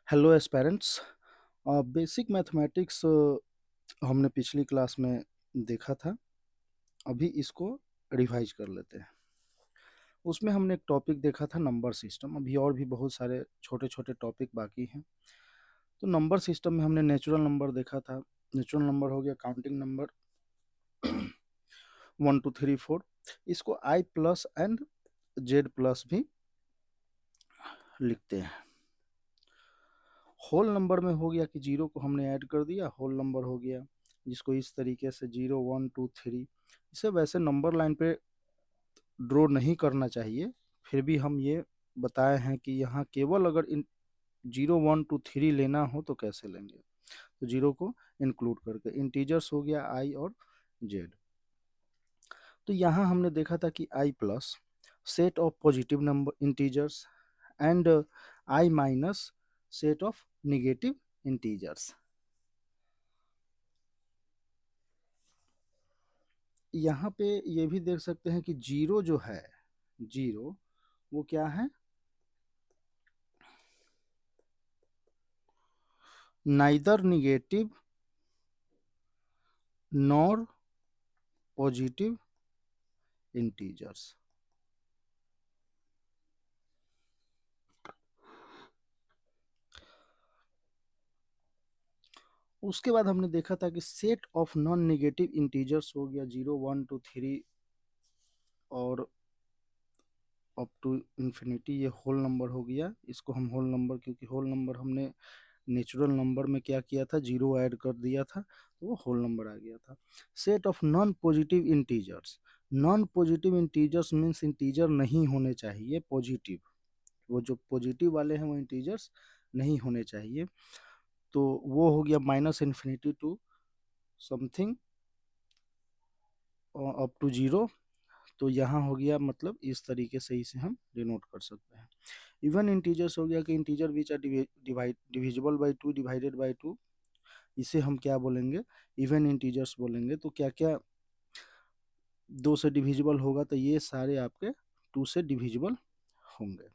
Hello aspirants. Basic mathematics हमने पिछली class में देखा था। अभी इसको रिवाइज कर लेते हैं। उसमें हमने एक टॉपिक देखा था नंबर सिस्टम। अभी और भी बहुत सारे छोटे छोटे टॉपिक बाकी हैं। तो नंबर सिस्टम में हमने नेचुरल नंबर देखा था। नेचुरल नंबर हो गया काउंटिंग नंबर 1 2 3 4। इसको आई प्लस एंड जेड प्लस भी लिखते हैं। होल नंबर में हो गया कि जीरो को हमने ऐड कर दिया, होल नंबर हो गया, जिसको इस तरीके से 0 1 2 3। इसे वैसे नंबर लाइन पे ड्रॉ नहीं करना चाहिए, फिर भी हम ये बताए हैं कि यहाँ केवल अगर इन 0 1 2 3 लेना हो तो कैसे लेंगे। तो जीरो को इंक्लूड करके इंटीजर्स हो गया आई और जेड। तो यहाँ हमने देखा था कि I plus set of positive number integers and I minus set of negative integers. यहाँ पे ये भी देख सकते हैं कि जीरो जो है, जीरो वो क्या है, neither negative nor positive integers. उसके बाद हमने देखा था कि set of non negative integers हो गया 0 1 2 3 और अप टू इन्फिनिटी। ये होल नंबर हो गया। इसको हम होल नंबर, क्योंकि होल नंबर हमने नेचुरल नंबर में क्या किया था, जीरो ऐड कर दिया था, तो वो होल नंबर आ गया था। Set of non positive integers. Non positive integers means integer नहीं होने चाहिए पॉजिटिव। वो जो पॉजिटिव वाले हैं वो इंटीजर्स नहीं होने चाहिए। तो वो हो गया -∞ to something up to zero. तो यहाँ हो गया, मतलब इस तरीके से इसे हम डिनोट कर सकते हैं। इवन इंटीजर्स हो गया कि integer which are divisible by 2 divided by 2। इसे हम क्या बोलेंगे, इवन इंटीजर्स बोलेंगे। तो क्या क्या 2 से डिविजिबल होगा, तो ये सारे आपके 2 से डिविजिबल होंगे।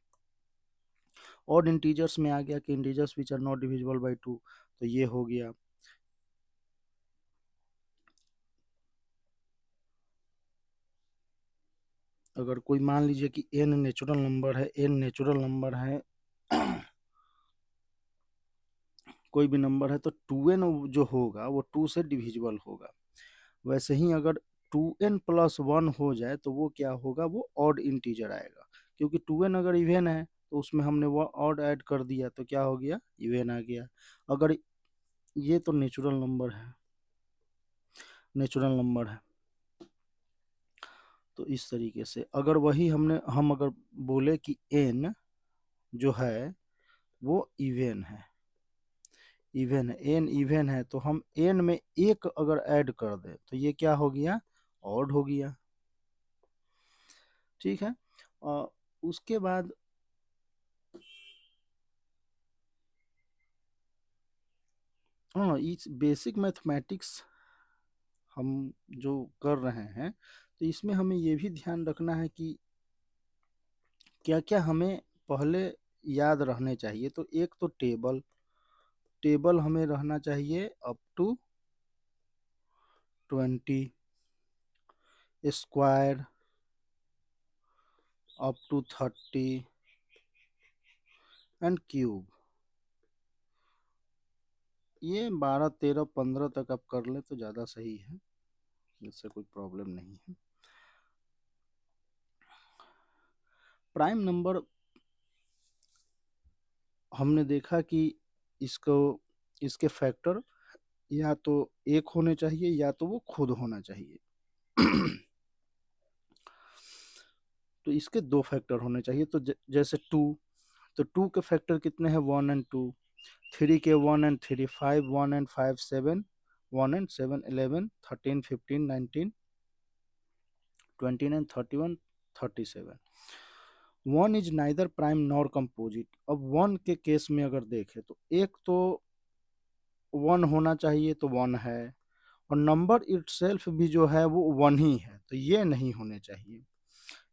और इंटीजर्स में आ गया कि integers which are not divisible by 2, तो ये हो गया। अगर कोई मान लीजिए कि n नेचुरल नंबर है, n नेचुरल नंबर है कोई भी नंबर है, तो 2n जो होगा वो 2 से डिविजिबल होगा। वैसे ही अगर 2n+1 हो जाए तो वो क्या होगा, वो ऑड इंटीजर आएगा। क्योंकि 2n अगर इवन है तो उसमें हमने वो ऑड ऐड कर दिया, तो क्या हो गया, इवन आ गया। अगर ये तो नेचुरल नंबर है, नेचुरल नंबर है। तो इस तरीके से अगर वही हम अगर बोले कि n जो है वो इवन है, इवन है, n इवन है, तो हम n में एक अगर ऐड कर दे तो ये क्या हो गया, ऑड हो गया। ठीक है। उसके बाद हाँ, इस बेसिक मैथमेटिक्स हम जो कर रहे हैं, तो इसमें हमें ये भी ध्यान रखना है कि क्या क्या हमें पहले याद रहने चाहिए। तो एक तो टेबल, टेबल हमें रहना चाहिए up to 20, square up to 30 and cube. ये 12 13 15 तक आप कर ले तो ज़्यादा सही है, इससे कोई प्रॉब्लम नहीं है। प्राइम नंबर हमने देखा कि इसको, इसके फैक्टर या तो एक होने चाहिए या तो वो खुद होना चाहिए। तो इसके दो फैक्टर होने चाहिए। तो जैसे टू, तो टू के फैक्टर कितने हैं, 1 और 2। थ्री के 1 और 3, 5 1 और 5 7, 1 और 7 11 13 15 19 29 31 37। One is neither prime nor composite. अब वन के केस में अगर देखें तो एक तो वन होना चाहिए, तो वन है, और नंबर इटसेल्फ भी जो है वो वन ही है, तो ये नहीं होने चाहिए।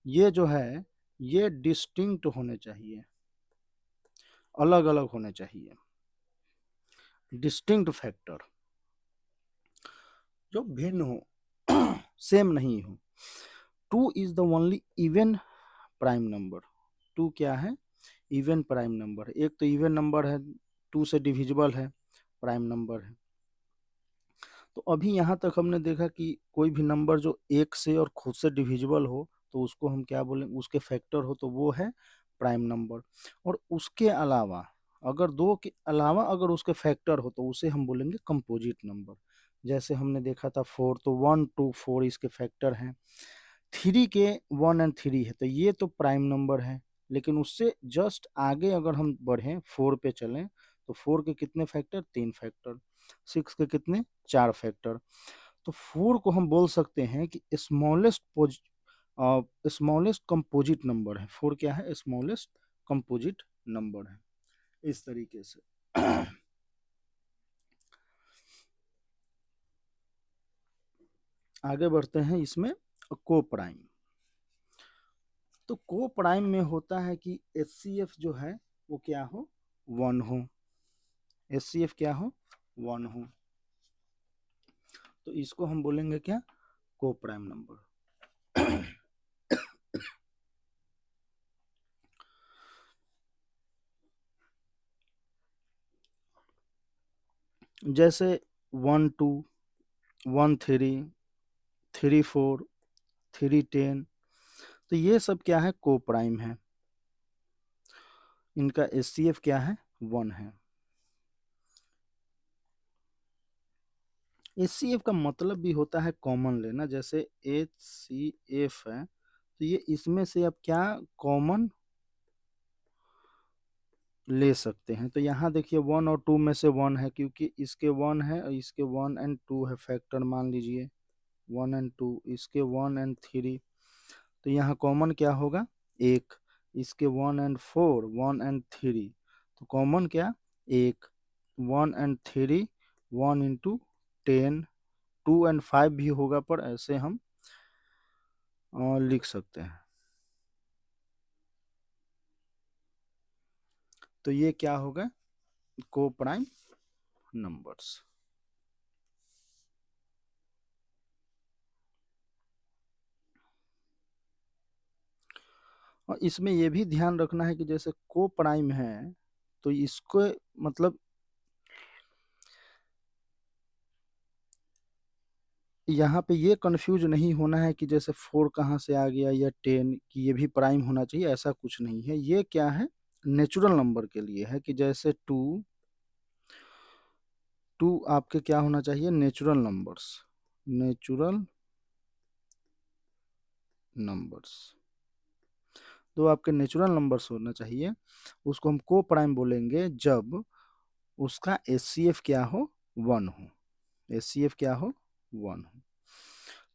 ये जो है ये डिस्टिंक्ट होने चाहिए, अलग अलग होने चाहिए। डिस्टिंक्ट फैक्टर जो भिन्न हो, सेम नहीं हो। 2 is the only even prime number. 2 क्या है? Even prime number. एक तो इवन नंबर है, 2 से डिविजिबल है, प्राइम नंबर है। तो अभी यहाँ तक हमने देखा कि कोई भी नंबर जो एक से और खुद से डिविजिबल हो तो उसको हम क्या बोलेंगे, उसके फैक्टर हो तो वो है प्राइम नंबर। और उसके अलावा अगर दो के अलावा अगर उसके फैक्टर हो तो उसे हम बोलेंगे कंपोजिट नंबर। जैसे हमने देखा था 4, तो 1 2 4 इसके फैक्टर हैं। 3 के 1 और 3 है तो ये तो प्राइम नंबर है। लेकिन उससे जस्ट आगे अगर हम बढ़ें, 4 पे चलें, तो 4 के कितने फैक्टर? 3 फैक्टर। 6 के कितने? 4 फैक्टर। तो 4 को हम बोल सकते हैं कि स्मॉलेस्ट कंपोजिट नंबर है। 4 क्या है? स्मॉलेस्ट कंपोजिट नंबर है। इस तरीके से आगे बढ़ते हैं इसमें को प्राइम। तो को प्राइम में होता है कि HCF जो है वो क्या हो? 1 हो। HCF क्या हो? 1 हो। तो इसको हम बोलेंगे क्या? को प्राइम नंबर। जैसे 1 2, 1 3, 3 4, 3 10, तो ये सब क्या है? को प्राइम है। इनका HCF क्या है? 1 है। HCF का मतलब भी होता है कॉमन लेना। जैसे HCF है तो ये इसमें से अब क्या कॉमन ले सकते हैं। तो यहाँ देखिए 1 और 2 में से 1 है, क्योंकि इसके 1 है और इसके 1 एंड 2 है फैक्टर, मान लीजिए 1 एंड 2, इसके 1 एंड 3, तो यहाँ कॉमन क्या होगा? 1। इसके 1 एंड 4, 1 एंड 3, तो कॉमन क्या? 1। 1 एंड 3, 1 इंटू 10, 2 एंड 5 भी होगा, पर ऐसे हम लिख सकते हैं। तो ये क्या होगा? को प्राइम नंबर्स। और इसमें ये भी ध्यान रखना है कि जैसे को प्राइम है तो इसको मतलब यहाँ पे ये कंफ्यूज नहीं होना है कि जैसे 4 कहाँ से आ गया या 10 कि ये भी प्राइम होना चाहिए, ऐसा कुछ नहीं है। ये क्या है? नेचुरल नंबर के लिए है कि जैसे 2 आपके क्या होना चाहिए? Natural numbers. नेचुरल नंबर्स तो आपके नेचुरल नंबर्स होना चाहिए। उसको हम को प्राइम बोलेंगे जब उसका HCF क्या हो? 1 हो। HCF क्या हो? 1 हो।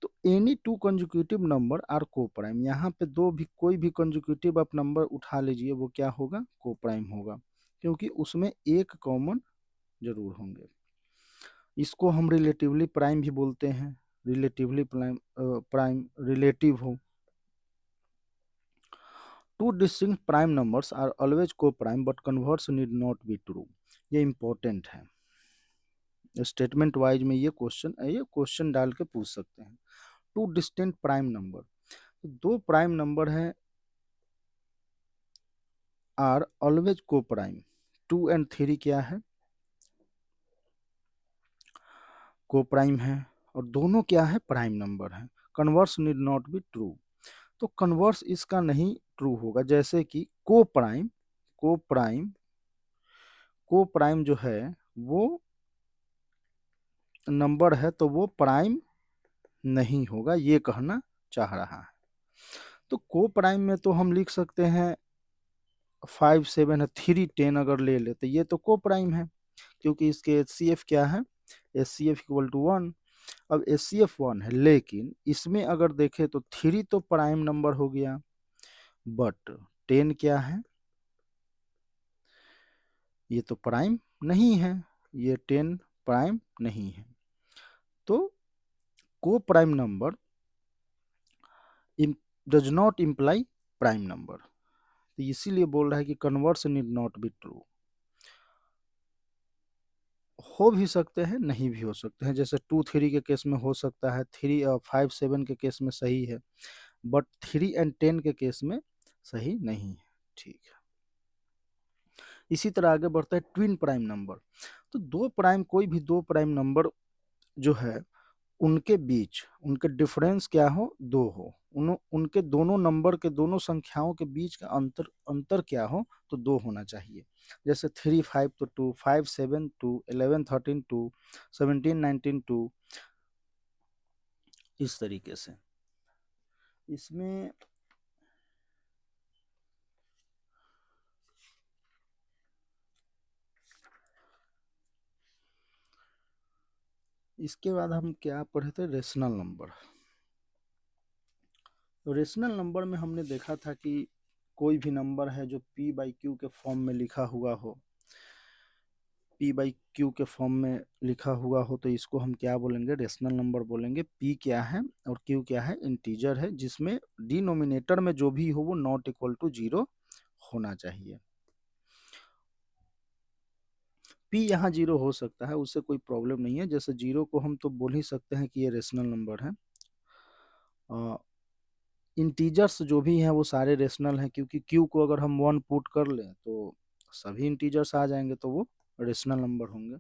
तो एनी 2 कंजुक्यूटिव नंबर आर को प्राइम। यहाँ पे दो भी कोई भी कंजुक्यूटिव आप नंबर उठा लीजिए, वो क्या होगा? को प्राइम होगा, क्योंकि उसमें एक कॉमन जरूर होंगे। इसको हम रिलेटिवली प्राइम भी बोलते हैं। रिलेटिवली प्राइम रिलेटिव हो। 2 distinct prime numbers are always coprime but converse need not be true. ये इंपॉर्टेंट है। स्टेटमेंट वाइज में ये क्वेश्चन डाल के पूछ सकते हैं। 2 डिस्टिंक्ट प्राइम नंबर, दो प्राइम नंबर हैं are always coprime. 2 and 3 क्या है? को प्राइम है, और दोनों क्या है? प्राइम नंबर है। Converse need not be true. तो कन्वर्स इसका नहीं ट्रू होगा। जैसे कि को प्राइम, को प्राइम को प्राइम जो है वो नंबर है तो वो प्राइम नहीं होगा, ये कहना चाह रहा है। तो को प्राइम में तो हम लिख सकते हैं 5 7 है, 3 10 अगर ले ले तो ये तो को प्राइम है, क्योंकि इसके HCF क्या है? HCF equal to 1। अब HCF 1 है, लेकिन इसमें अगर देखें तो 3 तो प्राइम नंबर हो गया, बट 10 क्या है? ये तो प्राइम नहीं है। ये 10 प्राइम नहीं है। तो को prime number does not imply prime number. तो इसीलिए बोल रहा है कि converse need not be true. हो भी सकते हैं, नहीं भी हो सकते हैं। जैसे 2 3 के केस में हो सकता है, 3 5 7 के केस में सही है, बट 3 और 10 के केस में सही नहीं है। ठीक है, इसी तरह आगे बढ़ता है ट्विन प्राइम नंबर। तो दो प्राइम, कोई भी दो प्राइम नंबर जो है, उनके बीच, उनके डिफरेंस क्या हो, दो हो, उनके दोनों नंबर के, दोनों संख्याओं के बीच का अंतर अंतर क्या हो, तो दो होना चाहिए। जैसे 3 5 तो 2, 5 7 2, 11 13 2, 17 19 2, इस तरीके से। इसमें इसके बाद हम क्या पढ़े थे, रेशनल नंबर। तो रेशनल नंबर में हमने देखा था कि कोई भी नंबर है जो p/q के फॉर्म में लिखा हुआ हो, p/q के फॉर्म में लिखा हुआ हो, तो इसको हम क्या बोलेंगे, रेशनल नंबर बोलेंगे। p क्या है और q क्या है, इंटीजर है, जिसमें डिनोमिनेटर में जो भी हो वो नॉट इक्वल टू 0 होना चाहिए। p यहाँ 0 हो सकता है, उससे कोई प्रॉब्लम नहीं है। जैसे 0 को हम तो बोल ही सकते हैं कि ये रेशनल नंबर है। इंटीजर्स जो भी हैं वो सारे रेशनल हैं, क्योंकि q को अगर हम 1 पुट कर लें तो सभी इंटीजर्स आ जाएंगे, तो वो रेशनल नंबर होंगे।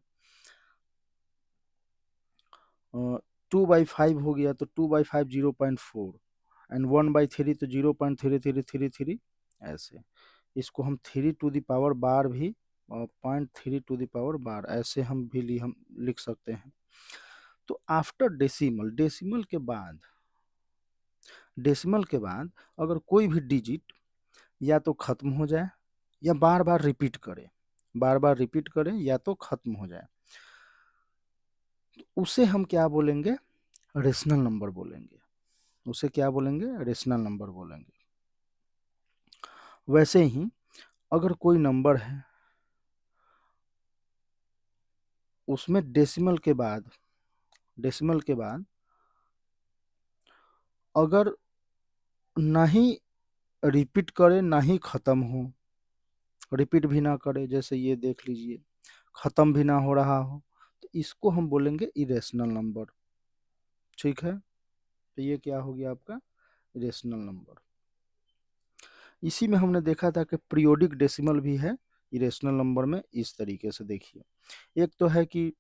2/5 हो गया तो 2/5 0.4, एंड 1/3 तो 0.3333, ऐसे। इसको हम 3 टू द पावर बार भी, और 0.3 टू द पावर बार, ऐसे हम लिख सकते हैं। तो आफ्टर डेसिमल, डेसिमल के बाद अगर कोई भी डिजिट या तो खत्म हो जाए या बार बार रिपीट करे, बार बार रिपीट करे या तो खत्म हो जाए, तो उसे हम क्या बोलेंगे, रेशनल नंबर बोलेंगे। उसे क्या बोलेंगे, रेशनल नंबर बोलेंगे। वैसे ही अगर कोई नंबर है, उसमें डेसिमल के बाद अगर ना ही रिपीट करे ना ही खत्म हो, रिपीट भी ना करे, जैसे ये देख लीजिए, खत्म भी ना हो रहा हो, तो इसको हम बोलेंगे इरेशनल नंबर। ठीक है, तो ये क्या हो गया आपका, इरेशनल नंबर। इसी में हमने देखा था कि पीरियोडिक डेसिमल भी है इरेशनल नंबर में। इस तरीके से देखिए, एक तो है कि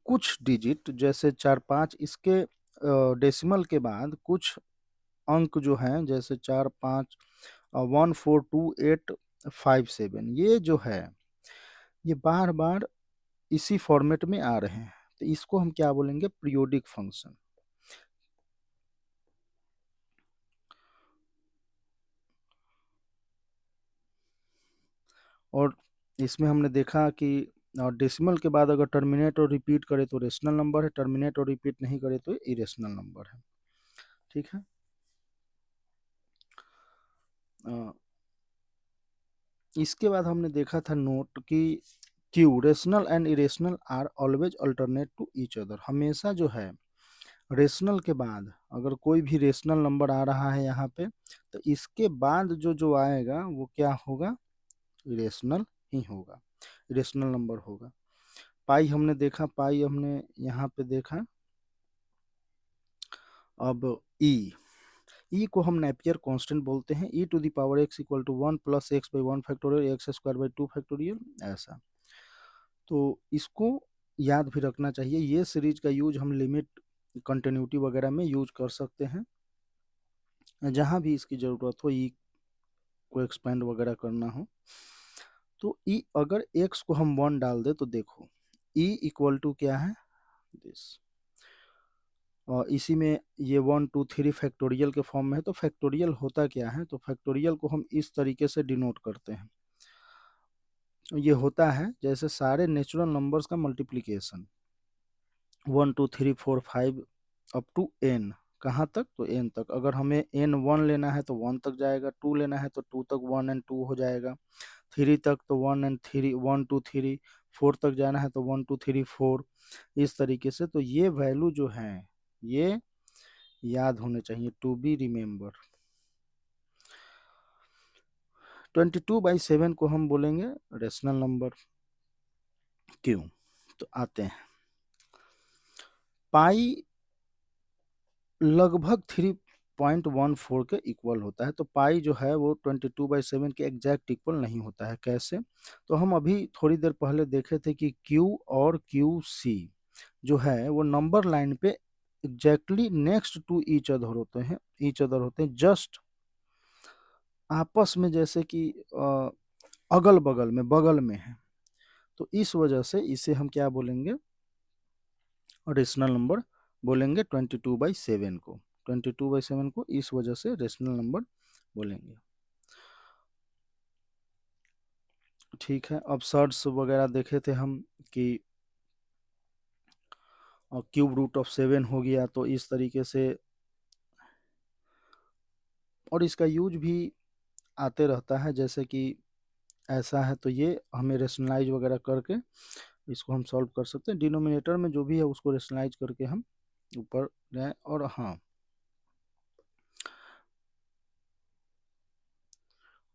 कुछ डिजिट जैसे 4 5, इसके डेसिमल के बाद कुछ अंक जो हैं, जैसे 4 5 1 4 2 8 5 7, ये जो है ये बार बार इसी फॉर्मेट में आ रहे हैं, तो इसको हम क्या बोलेंगे, पीरियोडिक फंक्शन। और इसमें हमने देखा कि डेसिमल के बाद अगर टर्मिनेट और रिपीट करे तो रेशनल नंबर है, टर्मिनेट और रिपीट नहीं करे तो इरेशनल नंबर है। ठीक है, इसके बाद हमने देखा था नोट कि Q, rational and irrational are always alternate to each other. हमेशा जो है रेशनल के बाद अगर कोई भी रेशनल नंबर आ रहा है यहाँ पे, तो इसके बाद जो जो आएगा वो क्या होगा, इरेशनल ही होगा, इरेशनल नंबर होगा। पाई हमने देखा, पाई हमने यहाँ पे देखा। अब ई को हम नेपियर कांस्टेंट बोलते हैं। e⁻x equal to 1 + x/1 factorial x² 2 factorial, ऐसा। तो इसको याद भी रखना चाहिए। ये सीरीज का यूज हम लिमिट, कंटिन्यूटी वगैरह में यूज कर सकते हैं, जहां भी इसकी ज़रूरत हो, ई को एक्सपेंड वगैरह करना हो। तो ई अगर x को हम 1 डाल दे तो देखो ई इक्वल टू क्या है, दिस। और इसी में ये 1 2 3 फैक्टोरियल के फॉर्म में है। तो फैक्टोरियल होता क्या है, तो फैक्टोरियल को हम इस तरीके से डिनोट करते हैं। ये होता है जैसे सारे नेचुरल नंबर्स का मल्टीप्लीकेशन, 1 2 3 4 5 अप टू n। कहाँ तक, तो n तक। अगर हमें n1 लेना है तो 1 तक जाएगा, 2 लेना है तो 2 तक, 1 and 2 हो जाएगा, 3 तक तो 1 and 3, 1 2 3, 4 तक जाना है तो 1 2 3 4, इस तरीके से। तो ये वैल्यू जो है, ये याद होने चाहिए, टू बी रिमेम्बर। 22/7 को हम बोलेंगे रेशनल नंबर। क्यों? तो आते हैं, पाई लगभग 3.14 के इक्वल होता है। तो पाई जो है वो 22/7 के एग्जैक्ट इक्वल नहीं होता है। कैसे? तो हम अभी थोड़ी देर पहले देखे थे कि Q और QC जो है वो नंबर लाइन पे exactly next to each other होते हैं, जस्ट आपस में, जैसे कि अगल बगल में है। तो इस वजह से इसे हम क्या बोलेंगे, रेशनल नंबर बोलेंगे 22/7 को। 22/7 को इस वजह से रेशनल नंबर बोलेंगे। ठीक है, अब सर्ट्स वगैरह देखे थे हम कि क्यूब रूट ऑफ 7 हो गया, तो इस तरीके से, और इसका यूज भी आते रहता है, जैसे कि ऐसा है तो ये हमें रेशनलाइज वगैरह करके इसको हम सॉल्व कर सकते हैं। डिनोमिनेटर में जो भी है उसको रेशनलाइज करके हम ऊपर जाए। और हाँ,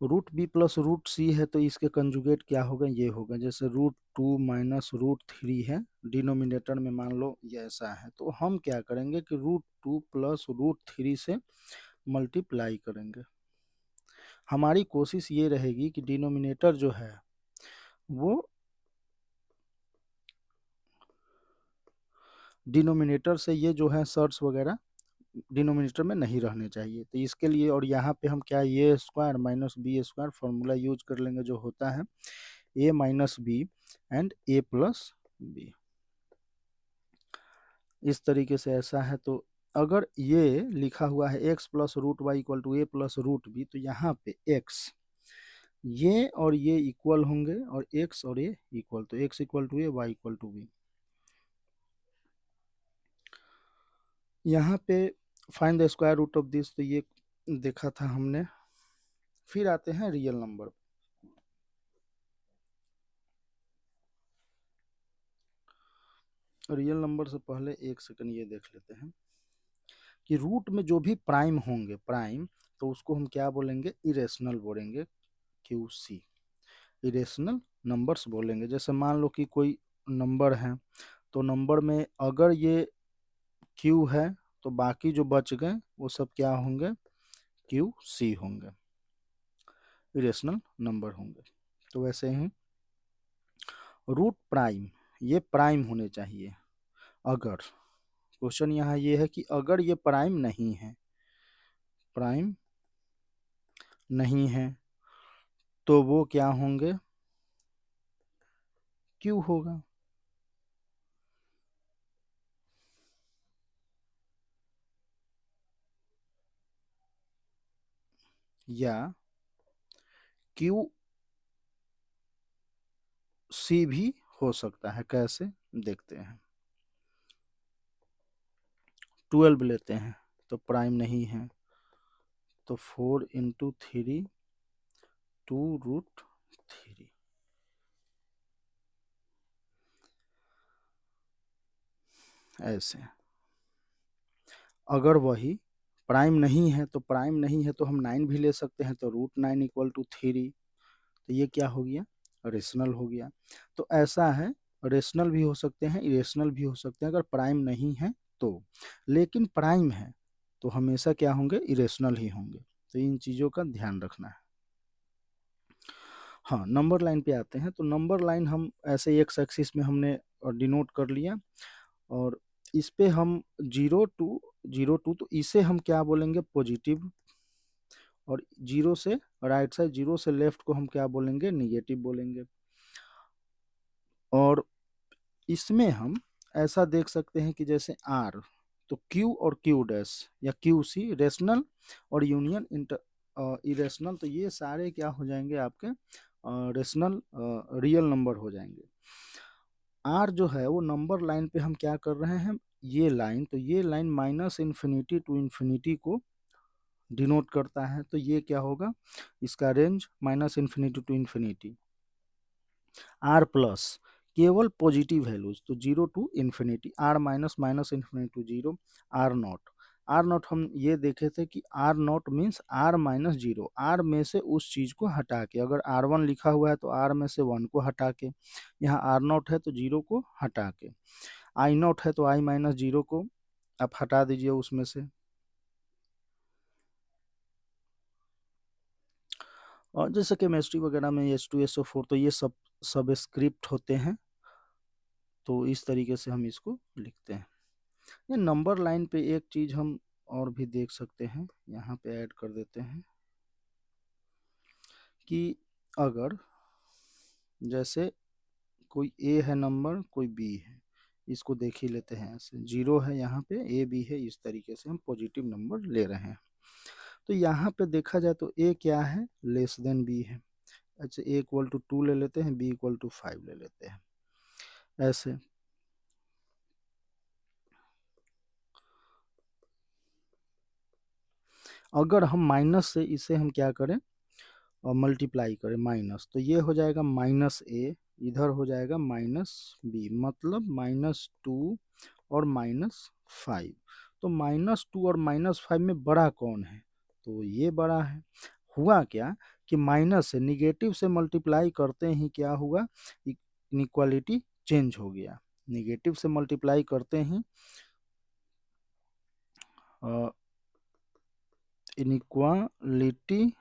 रूट बी प्लस रूट सी है तो इसके कंजुगेट क्या होगा, ये होगा। जैसे √2 माइनस √3 है, डिनोमिनेटर में मान लो ये ऐसा है, तो हम क्या करेंगे कि √2 प्लस √3 से मल्टीप्लाई करेंगे। हमारी कोशिश ये रहेगी कि डिनोमिनेटर जो है वो डिनोमिनेटर से ये जो है सर्ट्स वगैरह डिनोमिनेटर में नहीं रहने चाहिए। तो इसके लिए, और यहाँ पे हम क्या, A square minus B square formula use कर लेंगे, जो होता है A minus B and A plus B. इस तरीके से ऐसा है, तो अगर ये लिखा हुआ है x plus root Y equal to A plus root B, तो यहाँ पे x ये और ये इक्वल होंगे, और x और ये इक्वल, तो x equal to A, Y equal to B. यहाँ पे find the square root of this, तो ये देखा था हमने। फिर आते हैं रियल नंबर। रियल नंबर से पहले एक सेकंड ये देख लेते हैं कि रूट में जो भी प्राइम होंगे, प्राइम, तो उसको हम क्या बोलेंगे, इरेशनल बोलेंगे, QC, इरेशनल नंबर्स बोलेंगे। जैसे मान लो कि कोई नंबर है, तो नंबर में अगर ये Q है तो बाकी जो बच गए वो सब क्या होंगे, QC होंगे, इरेशनल नंबर होंगे। तो वैसे ही रूट प्राइम, ये प्राइम होने चाहिए। अगर, क्वेश्चन यहाँ ये है कि अगर ये प्राइम नहीं है, प्राइम नहीं है, तो वो क्या होंगे, Q होगा। या QC भी हो सकता है। कैसे, देखते हैं। 12 लेते हैं तो प्राइम नहीं है, तो 4 × 3 2√3, ऐसे। अगर वही प्राइम नहीं है, तो प्राइम नहीं है तो हम 9 भी ले सकते हैं, तो √9 इक्वल टू 3, तो ये क्या हो गया, रेशनल हो गया। तो ऐसा है, रेशनल भी हो सकते हैं, इरेशनल भी हो सकते हैं अगर प्राइम नहीं है तो। लेकिन प्राइम है तो हमेशा क्या होंगे, इरेशनल ही होंगे। तो इन चीज़ों का ध्यान रखना है। हाँ, नंबर लाइन पे आते हैं। तो नंबर लाइन हम ऐसे एक्स एक्सिस में हमने डिनोट कर लिया, और इस पे हम 0 to तो इसे हम क्या बोलेंगे, पॉजिटिव। और जीरो से राइट साइड, जीरो से लेफ्ट को हम क्या बोलेंगे, निगेटिव बोलेंगे। और इसमें हम ऐसा देख सकते हैं कि जैसे R, तो Q और Q डैश या QC रेशनल, और यूनियन इरेशनल, तो ये सारे क्या हो जाएंगे आपके रेशनल रियल नंबर हो जाएंगे। R जो है वो नंबर लाइन पे हम क्या कर रहे हैं, ये लाइन, तो ये लाइन -∞ to ∞ को डिनोट करता है। तो ये क्या होगा, इसका रेंज -∞ to ∞। R प्लस केवल पॉजिटिव वैल्यूज, तो 0 to ∞, R minus ∞ to 0, R not, R not हम ये देखे थे कि R not means R minus zero, R में से उस चीज को हटा के, अगर आर वन लिखा हुआ है तो आर में से वन को हटा के, यहाँ आर नॉट है तो जीरो को हटा के, आई नॉट है तो आई माइनस जीरो को आप हटा दीजिए उसमें से। और जैसे केमिस्ट्री वगैरह में H2SO4 तो ये सब स्क्रिप्ट होते हैं, तो इस तरीके से हम इसको लिखते हैं। ये नंबर लाइन पे एक चीज हम और भी देख सकते हैं, यहाँ पे ऐड कर देते हैं कि अगर जैसे कोई ए है नंबर, कोई बी है, इसको देख ही लेते हैं, ऐसे जीरो है यहाँ पे, ए बी है, इस तरीके से हम पॉजिटिव नंबर ले रहे हैं। तो यहाँ पे देखा जाए तो ए क्या है, लेस देन बी है। अच्छा, ए इक्वल टू 2 ले लेते हैं, बी इक्वल टू 5 ले लेते हैं, ऐसे। अगर हम माइनस से इसे हम क्या करें और मल्टीप्लाई करें माइनस, तो ये हो जाएगा माइनस ए, इधर हो जाएगा माइनस बी, मतलब -2 और -5। तो -2 और -5 में बड़ा कौन है, तो ये बड़ा है। हुआ क्या कि माइनस से निगेटिव से मल्टीप्लाई करते ही क्या हुआ, इनइक्वालिटी चेंज हो गया। निगेटिव से मल्टीप्लाई करते ही inequality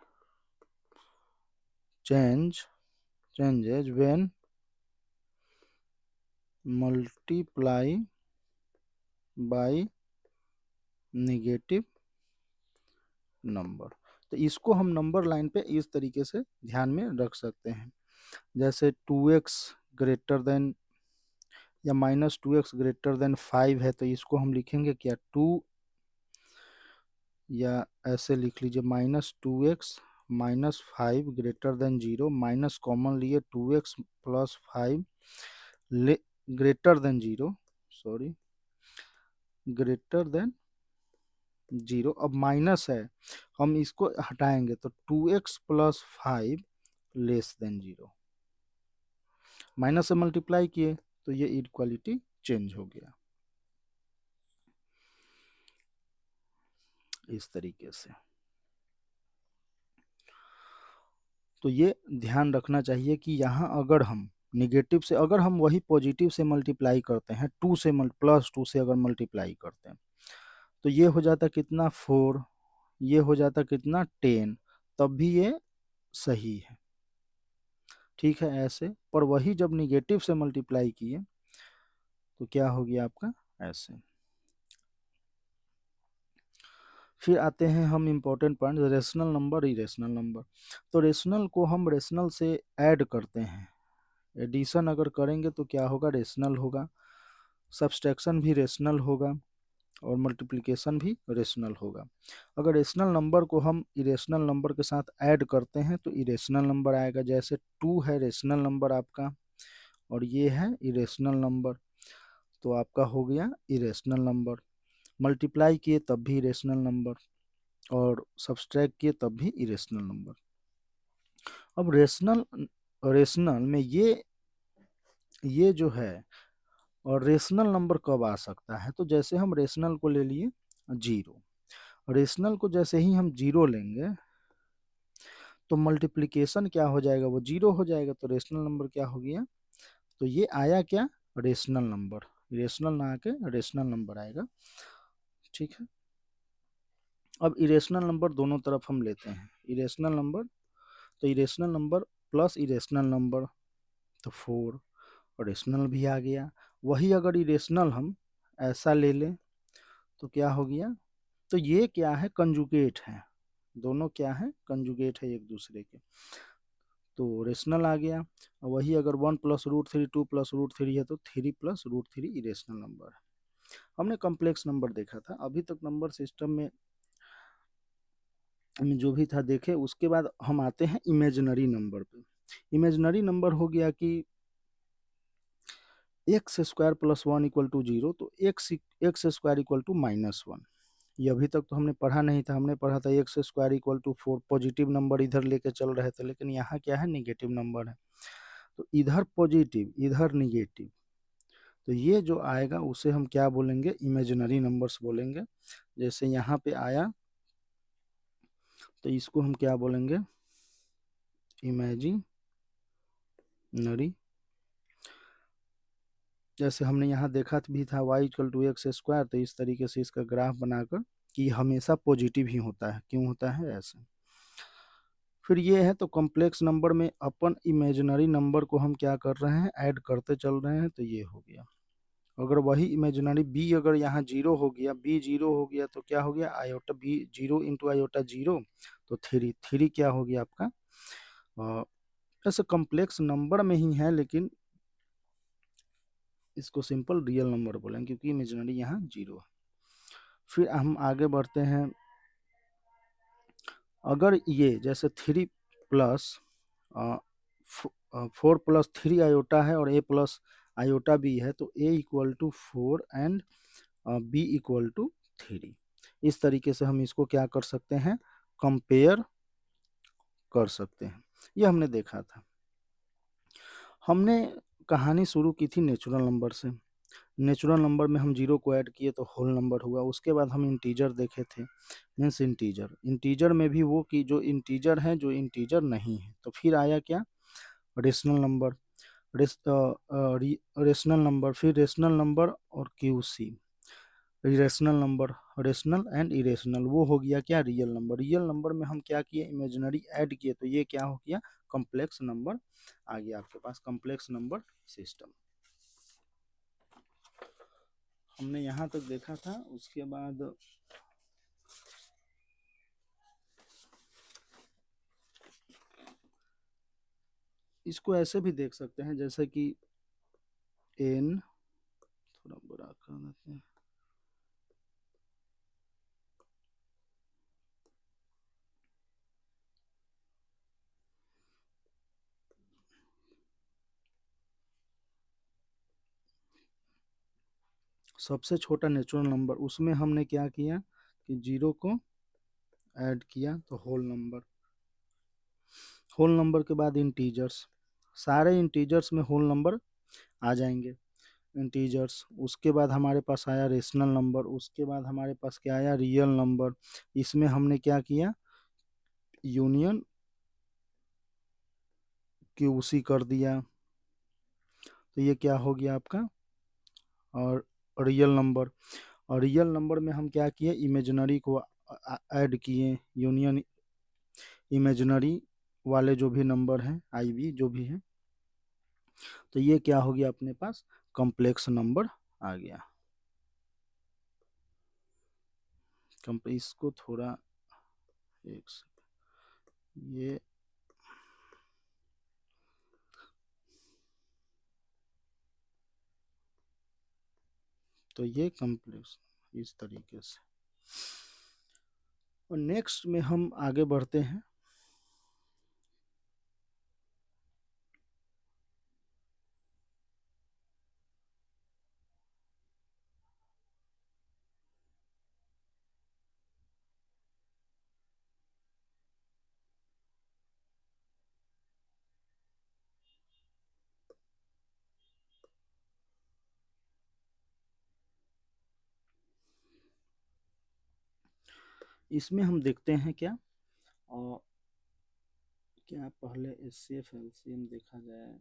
changes when multiply by negative number. तो इसको हम नंबर लाइन पे इस तरीके से ध्यान में रख सकते हैं, जैसे 2x ग्रेटर देन या -2x ग्रेटर देन 5 है, तो इसको हम लिखेंगे क्या 2, या ऐसे लिख लीजिए -2x -5 greater than 0, minus common लिए 2x + 5 greater than 0, sorry greater than 0। अब माइनस है, हम इसको हटाएंगे तो 2x + 5 लेस देन 0, माइनस से मल्टीप्लाई किए तो ये इक्वालिटी चेंज हो गया, इस तरीके से। तो ये ध्यान रखना चाहिए कि यहाँ अगर हम निगेटिव से, अगर हम वही पॉजिटिव से मल्टीप्लाई करते हैं, +2 से अगर मल्टीप्लाई करते हैं, तो ये हो जाता कितना 4, ये हो जाता कितना 10, तब भी ये सही है, ठीक है ऐसे। पर वही जब निगेटिव से मल्टीप्लाई किए तो क्या हो गया आपका, ऐसे। फिर आते हैं हम important point, rational number, irrational number. तो रेशनल को हम रेशनल से ऐड करते हैं, एडिशन अगर करेंगे तो क्या होगा, रेशनल होगा, सब्सट्रैक्शन भी रेशनल होगा, और मल्टीप्लिकेशन भी रेशनल होगा। अगर रेशनल नंबर को हम इरेशनल नंबर के साथ ऐड करते हैं तो इरेशनल नंबर आएगा, जैसे 2 है रेशनल नंबर आपका और ये है इरेशनल नंबर, तो आपका हो गया इरेशनल नंबर। मल्टीप्लाई किए तब भी इरेशनल नंबर, और सब्सट्रैक्ट किए तब भी इरेशनल नंबर। अब रेशनल रेशनल में ये जो है, और रेशनल नंबर कब आ सकता है, तो जैसे हम रेशनल को ले लिए 0, रेशनल को जैसे ही हम 0 लेंगे तो मल्टीप्लिकेशन क्या हो जाएगा, वो 0 हो जाएगा, तो रेशनल नंबर क्या हो गया, तो ये आया क्या, रेशनल नंबर, रेशनल ना आके रेशनल नंबर आएगा, ठीक है। अब इरेशनल नंबर दोनों तरफ हम लेते हैं, इरेशनल नंबर, तो irrational number plus irrational number, तो 4, और रेशनल भी आ गया। वही अगर इरेशनल हम ऐसा ले लें तो क्या हो गया, तो ये क्या है, कंजुगेट है, दोनों क्या है, कंजुगेट है एक दूसरे के, तो रेशनल आ गया। वही अगर 1 + √3 2 + √3 है तो 3 + √3 इरेशनल नंबर है। हमने कॉम्प्लेक्स नंबर देखा था, अभी तक नंबर सिस्टम में जो भी था देखे। उसके बाद हम आते हैं इमेजिनरी नंबर पे। इमेजिनरी नंबर हो गया कि x² + 1 = 0, तो x² = -1। ये अभी तक तो हमने पढ़ा नहीं था, हमने पढ़ा था x² = 4, पॉजिटिव नंबर इधर लेके चल रहे थे, लेकिन यहाँ क्या है, निगेटिव नंबर है, तो इधर पॉजिटिव इधर निगेटिव, तो ये जो आएगा उसे हम क्या बोलेंगे, इमेजिनरी नंबर्स बोलेंगे। जैसे यहाँ पे आया तो इसको हम क्या बोलेंगे, इमेजिनरी। जैसे हमने यहाँ देखा भी था y=x², तो इस तरीके से इसका ग्राफ बनाकर कि हमेशा पॉजिटिव ही होता है, क्यों होता है ऐसे। फिर ये है, तो कॉम्प्लेक्स नंबर में अपन इमेजिनरी नंबर को हम क्या कर रहे हैं, ऐड करते चल रहे हैं, तो ये हो गया। अगर वही इमेजिनरी b अगर यहाँ 0 हो गया, b 0 हो गया तो क्या हो गया, आयोटा b 0 इंटू आयोटा 0, तो 3 क्या हो गया आपका। ऐसे कॉम्प्लेक्स नंबर में ही है, लेकिन इसको सिंपल रियल नंबर बोलेंगे क्योंकि इमेजिनरी यहाँ 0 है। फिर हम आगे बढ़ते हैं। अगर ये जैसे 3 प्लस 4+3 आयोटा है और a प्लस आयोटा b है, तो a=4 एंड b=3। इस तरीके से हम इसको क्या कर सकते हैं, कंपेयर कर सकते हैं। ये हमने देखा था। हमने कहानी शुरू की थी नेचुरल नंबर से। नेचुरल नंबर में हम 0 को ऐड किए तो होल नंबर हुआ। उसके बाद हम इंटीजर देखे थे, मीन्स इंटीजर में भी वो कि जो इंटीजर है, जो इंटीजर नहीं है। तो फिर आया क्या, रेशनल नंबर, रेशनल नंबर, फिर रेशनल नंबर और QC, irrational number, rational and irrational, वो हो गया क्या, रियल नंबर। रियल नंबर में हम क्या किए, इमेजिनरी ऐड किए, तो ये क्या हो गया, कॉम्प्लेक्स नंबर आ गया आपके पास, कॉम्प्लेक्स नंबर सिस्टम। हमने यहाँ तक देखा था। उसके बाद इसको ऐसे भी देख सकते हैं, जैसे कि n, थोड़ा बड़ा कर देते हैं, सबसे छोटा नेचुरल नंबर, उसमें हमने क्या किया कि 0 को ऐड किया तो होल नंबर। होल नंबर के बाद इंटीजर्स, सारे इंटीजर्स में होल नंबर आ जाएंगे, इंटीजर्स। उसके बाद हमारे पास आया रेशनल नंबर, उसके बाद हमारे पास क्या आया, रियल नंबर। इसमें हमने क्या किया, यूनियन क्यूसी कर दिया, तो ये क्या हो गया आपका, और रियल नंबर। और रियल नंबर में हम क्या किए, इमेजिनरी को ऐड किए, यूनियन इमेजिनरी वाले जो भी नंबर हैं, आईवी जो भी है, तो ये क्या हो गया अपने पास, कॉम्प्लेक्स नंबर आ गया। इसको थोड़ा एक ये, तो ये कॉम्प्लेक्स इस तरीके से। और नेक्स्ट में हम आगे बढ़ते हैं। इसमें हम देखते हैं क्या, और क्या पहले एचसीएफ एलसीएम देखा जाए।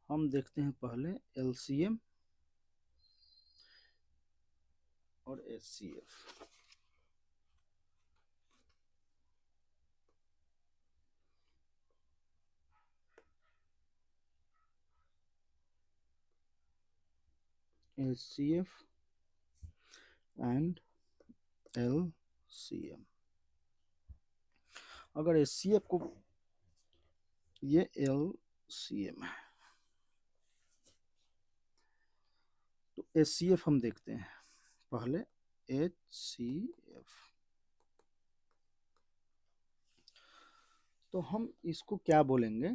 हम देखते हैं पहले एलसीएम और एचसीएफ। HCF and LCM. अगर एचसीएफ को, ये एलसीएम है, तो एचसीएफ हम देखते हैं पहले। HCF। तो हम इसको क्या बोलेंगे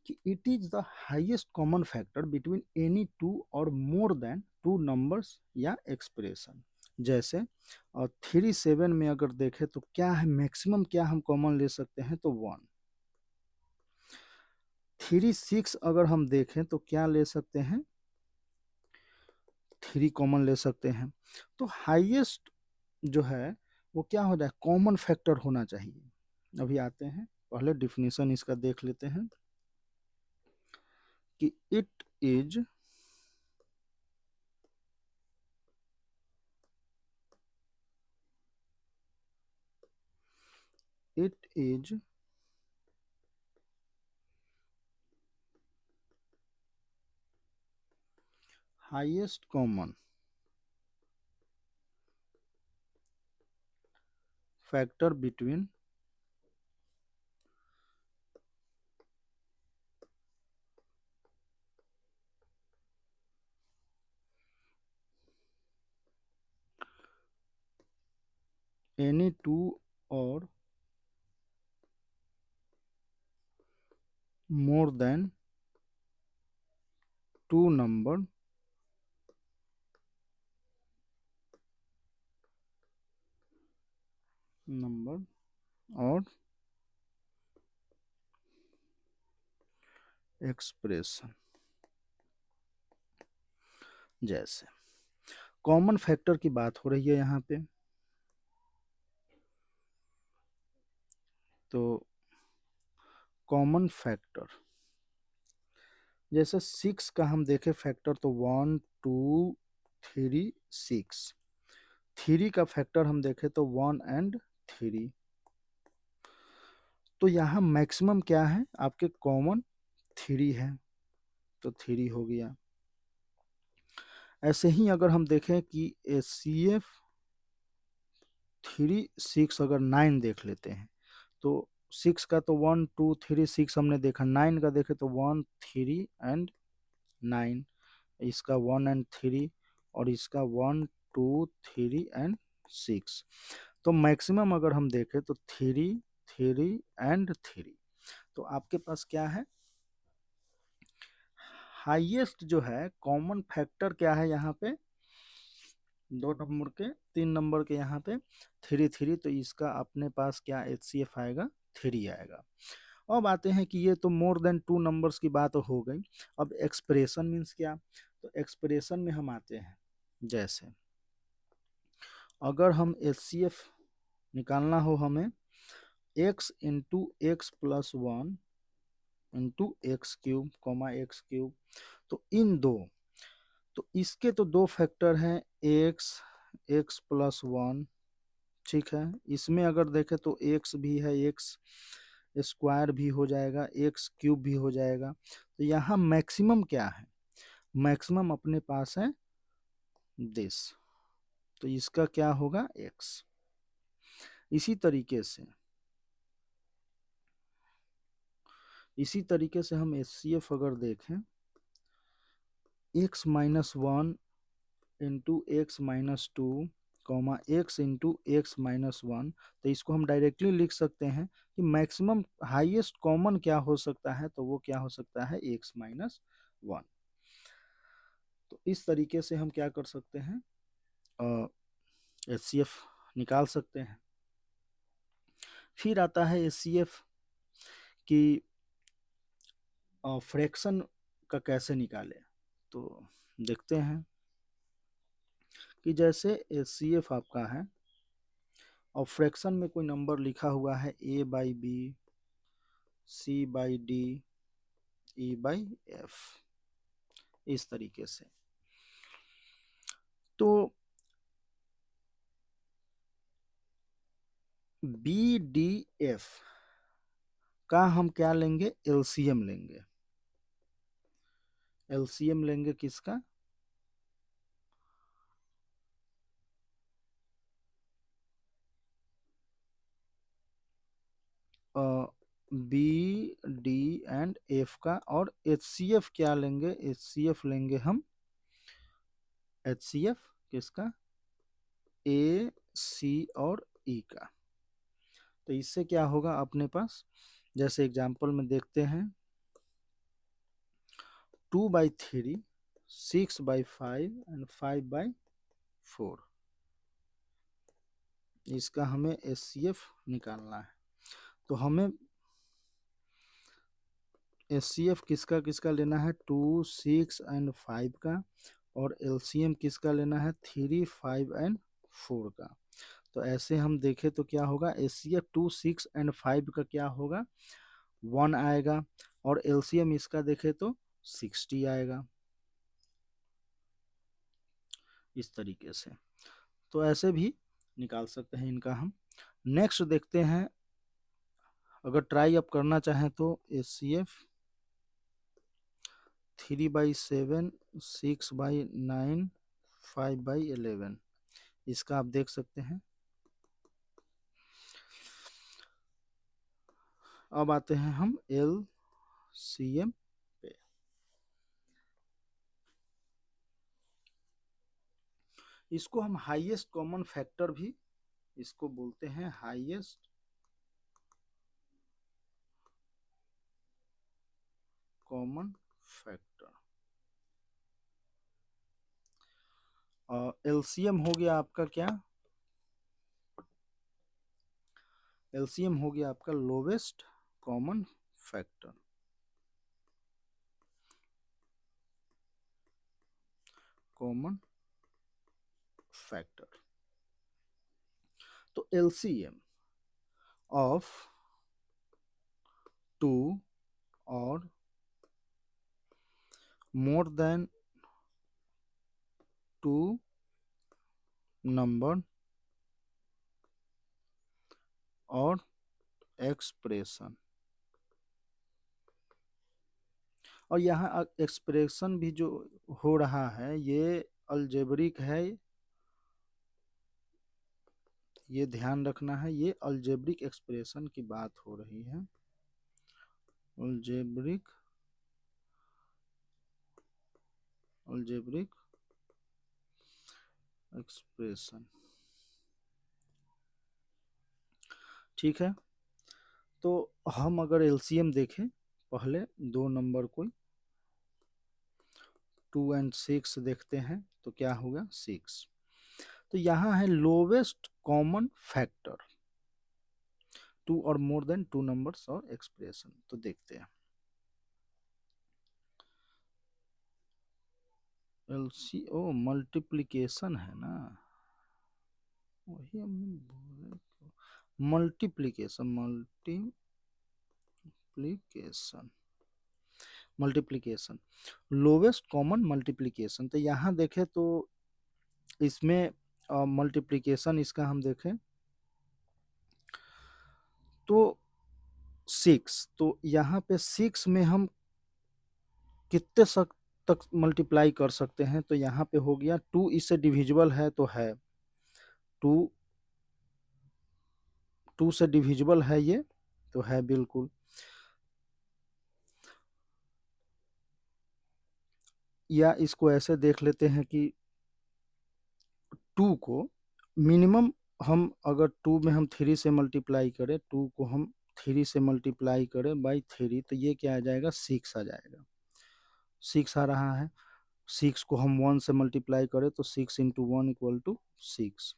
कि it is the highest common factor between any two और मोर देन टू नंबर्स या एक्सप्रेशन। जैसे 3 7 में अगर देखें तो क्या है मैक्सिमम, क्या हम कॉमन ले सकते हैं तो 1। 3 6 अगर हम देखें तो क्या ले सकते हैं, 3 कॉमन ले सकते हैं। तो हाईएस्ट जो है वो क्या हो जाए, कॉमन फैक्टर होना चाहिए। अभी आते हैं, पहले डिफिनीशन इसका देख लेते हैं कि it is highest common factor between any two और मोर देन टू नंबर और एक्सप्रेशन। जैसे कॉमन फैक्टर की बात हो रही है यहाँ पे, तो कॉमन फैक्टर जैसे 6 का हम देखें फैक्टर तो 1 2 3 6। 3 का फैक्टर हम देखें तो 1 एंड 3। तो यहाँ मैक्सिमम क्या है आपके कॉमन 3 है, तो 3 हो गया। ऐसे ही अगर हम देखें कि HCF 3 6 अगर 9 देख लेते हैं तो 6 का तो 1 2 3 6 हमने देखा, 9 का देखे तो 1 3 एंड 9, इसका 1 एंड 3 और इसका 1 2 3 एंड 6। तो मैक्सिमम अगर हम देखें तो 3 3 एंड 3। तो आपके पास क्या है, हाईएस्ट जो है कॉमन फैक्टर क्या है यहाँ पे, 2 नंबर के 3 नंबर के यहाँ पे 3 3, तो इसका अपने पास क्या HCF आएगा 3 आएगा। अब आते हैं कि ये तो मोर देन 2 नंबर्स की बात हो गई। अब एक्सप्रेशन मीन्स क्या, तो एक्सप्रेशन में हम आते हैं, जैसे अगर हम HCF निकालना हो हमें x into x plus 1 into x cube comma x cube, तो इन दो, तो इसके तो 2 फैक्टर हैं एक्स प्लस 1, ठीक है। इसमें अगर देखें तो एक्स भी है, एक्स स्क्वायर भी हो जाएगा, एक्स क्यूब भी हो जाएगा। तो यहाँ मैक्सिमम क्या है, मैक्सिमम अपने पास है दिस, तो इसका क्या होगा एक्स। इसी तरीके से हम HCF अगर देखें x-1 into x-2 comma x into x-1, तो इसको हम डायरेक्टली लिख सकते हैं कि मैक्सिमम हाईएस्ट कॉमन क्या हो सकता है, तो वो क्या हो सकता है x-1। तो इस तरीके से हम क्या कर सकते हैं, HCF निकाल सकते हैं। फिर आता है HCF की फ्रैक्शन का कैसे निकालें, तो देखते हैं कि जैसे HCF आपका है और फ्रैक्शन में कोई नंबर लिखा हुआ है A/B, C/D, E/F, इस तरीके से। तो BDF का हम क्या लेंगे, LCM लेंगे। LCM लेंगे किसका, B, D एंड F का। और HCF क्या लेंगे, HCF लेंगे हम, HCF किसका ए, सी और ई का। तो इससे क्या होगा अपने पास, जैसे एग्जाम्पल में देखते हैं, 2/3, 6/5 एंड 5/4, इसका हमें एचसीएफ निकालना है। तो हमें एचसीएफ किसका किसका लेना है, 2, 6 एंड 5 का, और एलसीएम किसका लेना है, 3, 5 एंड 4 का। तो ऐसे हम देखें तो क्या होगा, एचसीएफ 2, 6 एंड 5 का क्या होगा, 1 आएगा, और एलसीएम इसका देखें तो 60 आएगा, इस तरीके से। तो ऐसे भी निकाल सकते हैं इनका हम। नेक्स्ट देखते हैं, अगर ट्राई अप करना चाहें तो एचसीएफ 3/7, 6/9, 5/11, इसका आप देख सकते हैं। अब आते हैं हम एलसीएम पे। इसको हम हाईएस्ट कॉमन फैक्टर भी इसको बोलते हैं, हाईएस्ट कॉमन फैक्टर। एलसीएम हो गया आपका क्या, एलसीएम हो गया आपका lowest common factor, common factor. तो एलसीएम ऑफ 2 और मोर देन 2 नंबर और एक्सप्रेशन, और यहाँ एक्सप्रेशन भी जो हो रहा है ये अलजेब्रिक है, ये ध्यान रखना है, ये अलजेब्रिक एक्सप्रेशन की बात हो रही है, अलजेब्रिक, अलजेब्रिक एक्सप्रेशन। ठीक है, तो हम अगर एलसीएम देखें, पहले दो नंबर को 2 एंड 6 देखते हैं, तो क्या होगा 6। तो यहाँ है लोवेस्ट कॉमन फैक्टर, 2 और मोर देन 2 नंबर्स और एक्सप्रेशन। तो देखते हैं, एलसीओ मल्टीप्लिकेशन है ना, वही हमने बोले, multiplication, multiplication, multiplication, lowest common multiplication. तो यहाँ देखें तो इसमें मल्टीप्लिकेशन इसका हम देखें तो 6, तो यहाँ पे 6 में हम कितने तक मल्टीप्लाई कर सकते हैं, तो यहाँ पे हो गया 2, इससे डिविजिबल है तो है 2, 2 से डिविजिबल है ये, तो है बिल्कुल। या इसको ऐसे देख लेते हैं कि 2 को मिनिमम, हम अगर 2 में हम 3 से मल्टीप्लाई करें, 2 को हम 3 से मल्टीप्लाई करें बाई 3, तो ये क्या आ जाएगा, 6 आ जाएगा, 6 आ रहा है। 6 को हम 1 से मल्टीप्लाई करें तो 6 इंटू 1 इक्वल टू 6।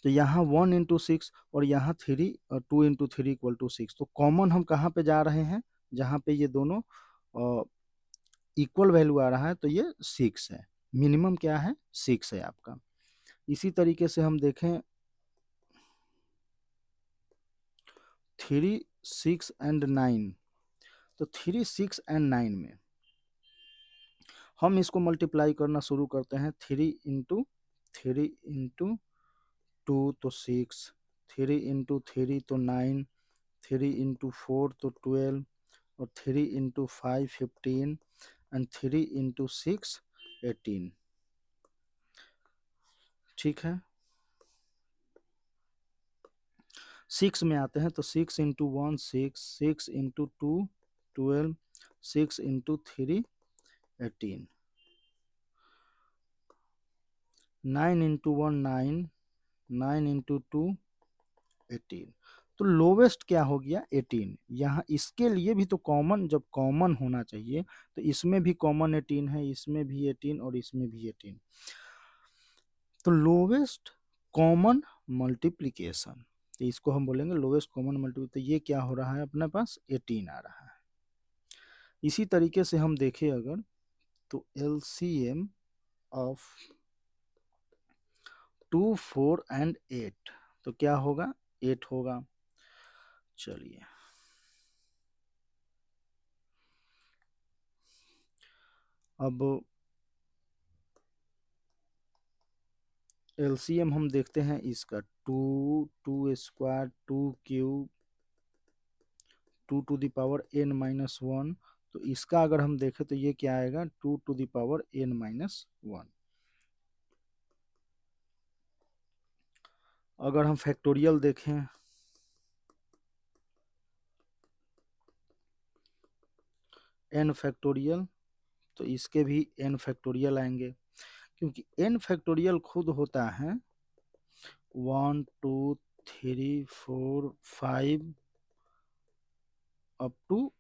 तो यहाँ 1 इंटू 6 और यहाँ 3, 2 इंटू 3 इक्वल टू 6। तो कॉमन हम कहाँ पे जा रहे हैं, जहाँ पे ये दोनों इक्वल वैल्यू आ रहा है, तो ये 6 है, मिनिमम क्या है 6 है आपका। इसी तरीके से हम देखें 3, 6 एंड 9, तो 3, 6 एंड 9 में हम इसको मल्टीप्लाई करना शुरू करते हैं, 3 इंटू 2 तो 6, 3 इंटू 3 तो 9, 3 इंटू 4 तो 12, और 3 इंटू 5 15, एंड 3 इंटू 6 18। ठीक है, 6 में आते हैं तो 6 into 1 6, 6 into 2 12, 6 into 3 18, 9 into 1 9, 9 into 2 18। तो लोवेस्ट क्या हो गया 18। यहाँ इसके लिए भी तो कॉमन, जब कॉमन होना चाहिए तो इसमें भी कॉमन 18 है, इसमें भी 18 और इसमें भी 18। तो लोवेस्ट कॉमन मल्टीप्लीकेशन, तो इसको हम बोलेंगे लोवेस्ट कॉमन मल्टीप्लीकेशन। तो ये क्या हो रहा है अपने पास 18 आ रहा है। इसी तरीके से हम देखें अगर, तो एलसीएम ऑफ 2 4 एंड 8, तो क्या होगा 8 होगा। चलिए अब एलसीएम हम देखते हैं इसका, 2 2 square 2 cube 2 to the power n minus 1। तो इसका अगर हम देखें तो ये क्या आएगा 2 to the power n minus 1। अगर हम फैक्टोरियल देखें, n फैक्टोरियल, तो इसके भी n फैक्टोरियल आएंगे, क्योंकि n फैक्टोरियल खुद होता है 1 2 3 4 5 up to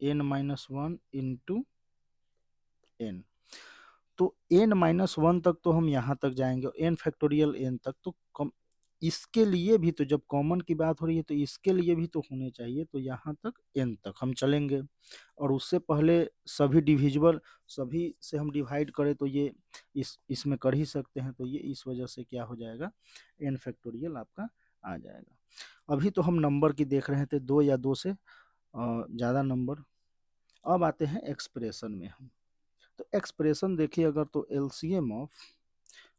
n minus 1 into n। तो n माइनस 1 तक तो हम यहाँ तक जाएंगे, n फैक्टोरियल n तक तो कम। इसके लिए भी तो जब कॉमन की बात हो रही है तो इसके लिए भी तो होने चाहिए, तो यहाँ तक n तक हम चलेंगे। और उससे पहले सभी डिविजिबल, सभी से हम डिवाइड करें तो ये इसमें कर ही सकते हैं, तो ये इस वजह से क्या हो जाएगा n फैक्टोरियल आपका आ जाएगा। अभी तो हम नंबर की देख रहे थे, दो या दो से ज़्यादा नंबर। अब आते हैं एक्सप्रेशन में हम। तो एक्सप्रेशन देखिए अगर, तो एलसीएम ऑफ,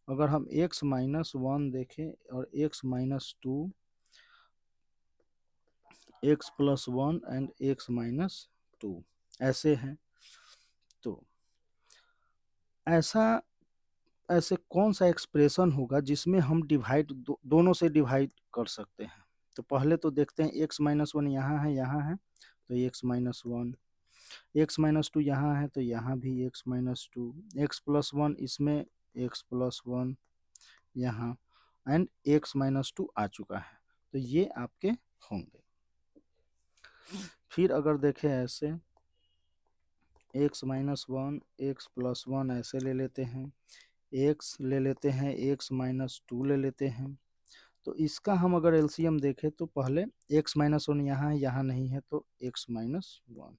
अगर हम x माइनस 1 देखें और x minus 2, x plus 1 and x minus 2 ऐसे हैं, तो ऐसा ऐसे कौन सा एक्सप्रेशन होगा जिसमें हम डिवाइड दोनों से डिवाइड कर सकते हैं। तो पहले तो देखते हैं x माइनस 1 यहाँ है तो x माइनस 1, x माइनस 2 यहाँ है तो यहाँ भी x माइनस 2, x प्लस 1 इसमें x प्लस 1 यहाँ, एंड x माइनस 2 आ चुका है, तो ये आपके होंगे। फिर अगर देखें ऐसे x माइनस 1 x प्लस 1 ऐसे ले लेते हैं, x ले लेते हैं, x माइनस 2 ले लेते हैं। तो इसका हम अगर एलसीएम देखें तो पहले x माइनस 1 यहाँ है, यहाँ नहीं है तो x माइनस 1,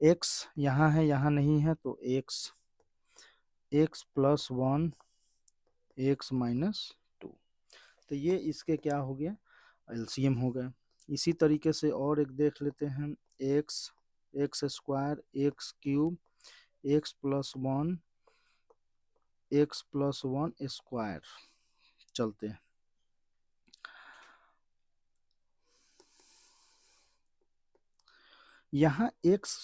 x यहाँ है, यहाँ नहीं है तो x प्लस 1 x माइनस 2। तो ये इसके क्या हो गया एलसीएम हो गया। इसी तरीके से और एक देख लेते हैं, x square x cube x plus one square, चलते हैं। यहाँ x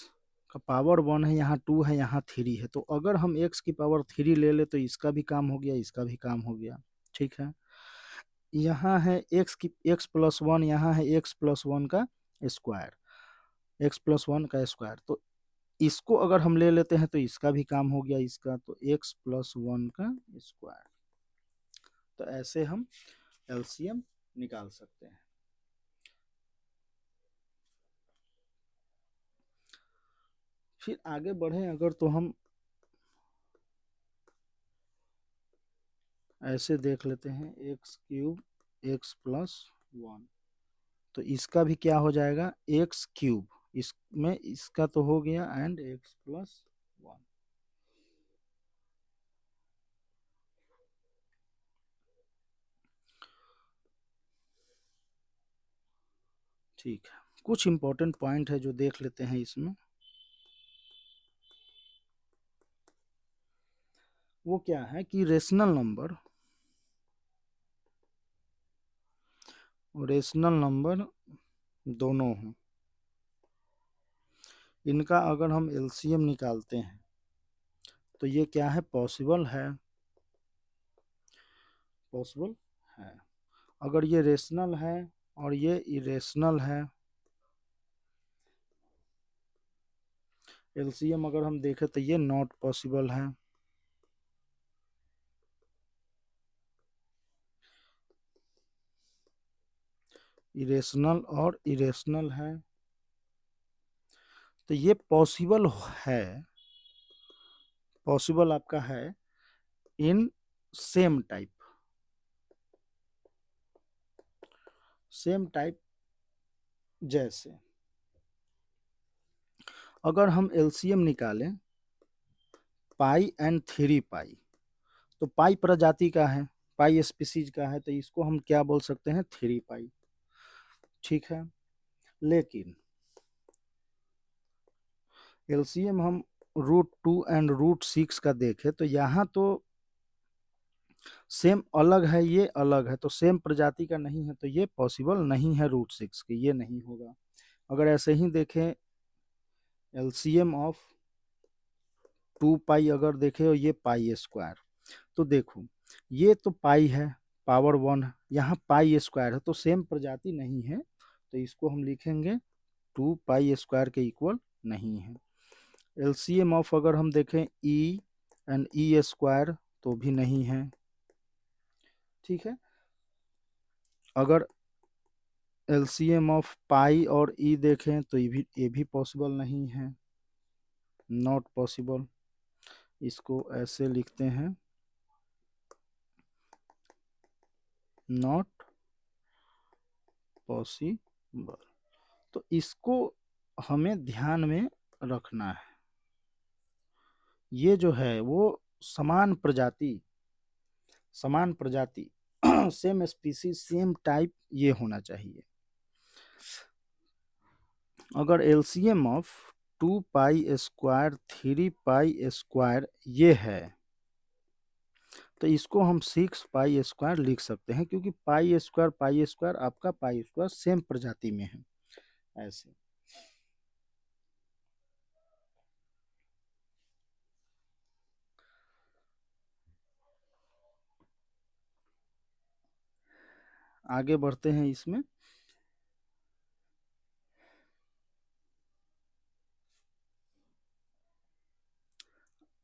का पावर 1 है, यहाँ 2 है, यहाँ 3 है, तो अगर हम x की पावर 3 ले ले तो इसका भी काम हो गया, इसका भी काम हो गया, ठीक है। यहाँ है x प्लस 1, यहाँ है x प्लस 1 का स्क्वायर, x प्लस 1 का स्क्वायर, तो इसको अगर हम ले लेते हैं तो इसका भी काम हो गया, इसका तो x प्लस 1 का स्क्वायर। तो ऐसे हम एलसीएम निकाल सकते हैं। फिर आगे बढ़े अगर, तो हम ऐसे देख लेते हैं एक्स क्यूब एक्स प्लस 1, तो इसका भी क्या हो जाएगा एक्स क्यूब, इसमें इसका तो हो गया एंड एक्स प्लस 1। ठीक है, कुछ इंपॉर्टेंट पॉइंट है जो देख लेते हैं इसमें। वो क्या है कि रेशनल नंबर दोनों हैं, इनका अगर हम एलसीएम निकालते हैं तो ये क्या है पॉसिबल है। अगर ये रेशनल है और ये इरेशनल है, एलसीएम अगर हम देखें तो ये नॉट पॉसिबल है। इरेशनल और इरेशनल है, तो ये पॉसिबल है, पॉसिबल आपका है in same type, same type जैसे अगर हम एलसीएम निकालें पाई एंड 3 पाई, तो पाई प्रजाति का है, पाई स्पीसीज का है, तो इसको हम क्या बोल सकते हैं 3 पाई। ठीक है, लेकिन एलसीएम हम √2 एंड √6 का देखें तो यहाँ तो सेम अलग है, ये अलग है, तो सेम प्रजाति का नहीं है, तो ये पॉसिबल नहीं है √6 की, ये नहीं होगा। अगर ऐसे ही देखें एलसीएम ऑफ 2 पाई अगर देखें और ये पाई स्क्वायर, तो देखो ये तो पाई है पावर 1, यहाँ पाई स्क्वायर है, तो सेम प्रजाति नहीं है, तो इसको हम लिखेंगे 2 पाई स्क्वायर के इक्वल नहीं है। एलसीएम ऑफ अगर हम देखें ई एंड ई स्क्वायर, तो भी नहीं है। ठीक है, अगर एलसीएम ऑफ पाई और ई देखें तो ये भी पॉसिबल नहीं है, नॉट पॉसिबल। इसको ऐसे लिखते हैं, नॉट पॉसिबल। तो इसको हमें ध्यान में रखना है, ये जो है वो समान प्रजाति, समान प्रजाति सेम स्पीसीज सेम टाइप ये होना चाहिए। अगर LCM of 2 pi square 3 pi square ये है, तो इसको हम 6 पाई स्क्वायर लिख सकते हैं, क्योंकि पाई स्क्वायर आपका पाई स्क्वायर सेम प्रजाति में है। ऐसे आगे बढ़ते हैं इसमें।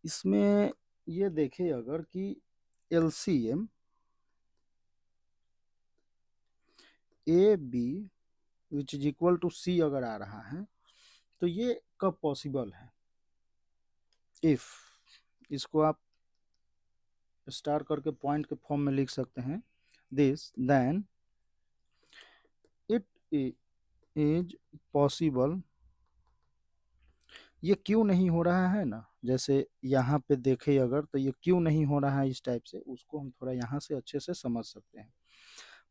इसमें ये देखें अगर कि LCM A B which is equal to C अगर आ रहा है, तो ये कब पॉसिबल है, इफ, इसको आप स्टार करके पॉइंट के फॉर्म में लिख सकते हैं, this then it is possible. ये क्यों नहीं हो रहा है ना, जैसे यहाँ पे देखे अगर, तो ये क्यों नहीं हो रहा है इस टाइप से, उसको हम थोड़ा यहाँ से अच्छे से समझ सकते हैं।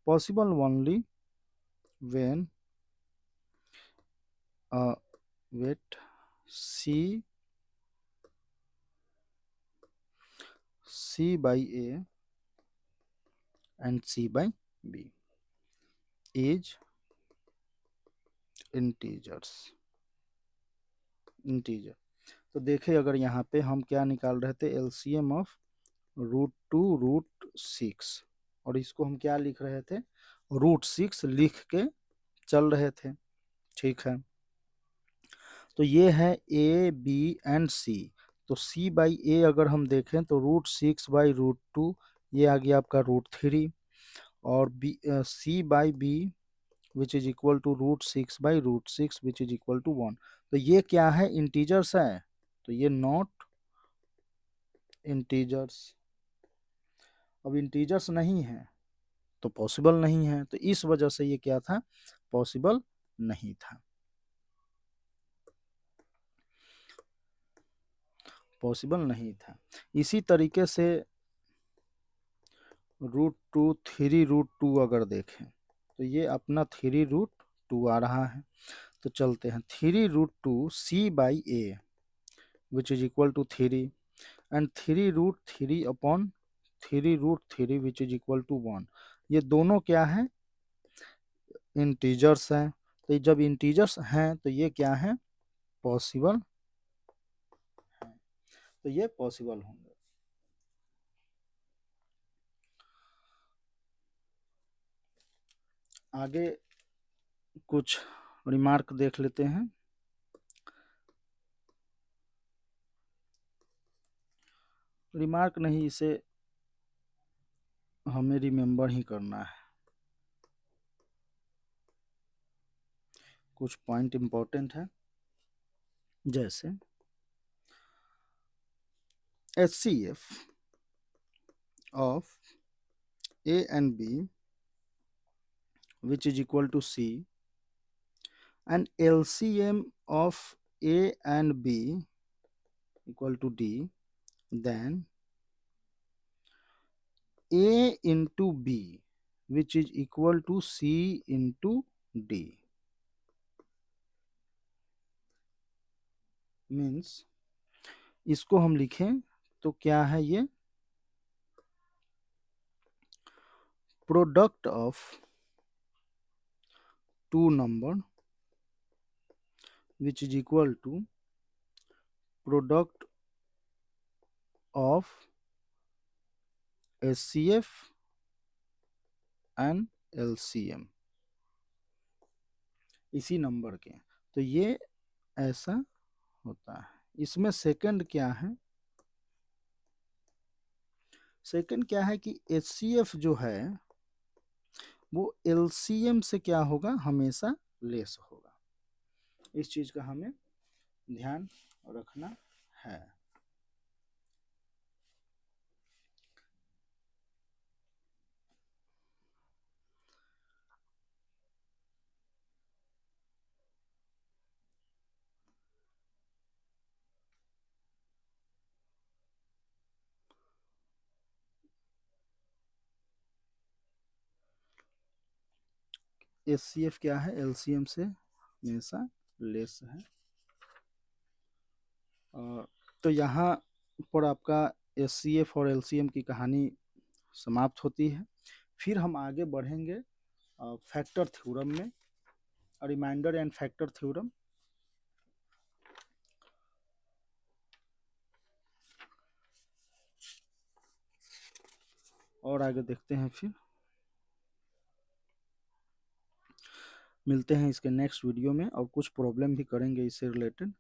Possible only when wait C by A and C by B is integers, integer. तो देखें अगर यहाँ पे हम क्या निकाल रहे थे, एलसीएम ऑफ √2 √6, और इसको हम क्या लिख रहे थे, √6 लिख के चल रहे थे। ठीक है, तो ये है ए बी एंड सी, तो C बाई ए अगर हम देखें तो √6 बाई √2, ये आ गया आपका √3, और B C by B which is equal to √6 by √6 which is equal to 1। तो ये क्या है, इंटीजर्स है, तो ये नॉट इंटीजर्स। अब इंटीजर्स नहीं है तो पॉसिबल नहीं है, तो इस वजह से ये क्या था, पॉसिबल नहीं था, पॉसिबल नहीं था। इसी तरीके से √2 3√2 अगर देखें, तो ये अपना 3√2 आ रहा है, तो चलते हैं 3√2 C by A which is equal to 3 and 3√3 upon 3√3 which is equal to 1। ये दोनों क्या है, इंटीजर्स हैं, तो जब इंटीजर्स हैं तो ये क्या है, पॉसिबल है, तो ये पॉसिबल होंगे। आगे कुछ रिमार्क देख लेते हैं। रिमार्क नहीं, इसे हमें रिमेम्बर ही करना है। कुछ पॉइंट इंपॉर्टेंट है, जैसे HCF of A and B which is equal to C, and LCM of A and B equal to D, then A into B which is equal to C into D, means इसको हम लिखें तो क्या है, ये product of two number which is equal to product of HCF and LCM, इसी number के। तो ये ऐसा होता है। इसमें सेकंड क्या है, सेकंड क्या है कि HCF जो है वो LCM से क्या होगा, हमेशा लेस होगा। इस चीज का हमें ध्यान रखना है। HCF क्या है, LCM से हमेशा लेस है। तो यहाँ पर आपका HCF और LCM की कहानी समाप्त होती है। फिर हम आगे बढ़ेंगे फैक्टर थ्योरम में, रिमाइंडर एंड फैक्टर थ्योरम। और आगे देखते हैं, फिर मिलते हैं इसके नेक्स्ट वीडियो में, और कुछ प्रॉब्लम भी करेंगे इससे रिलेटेड।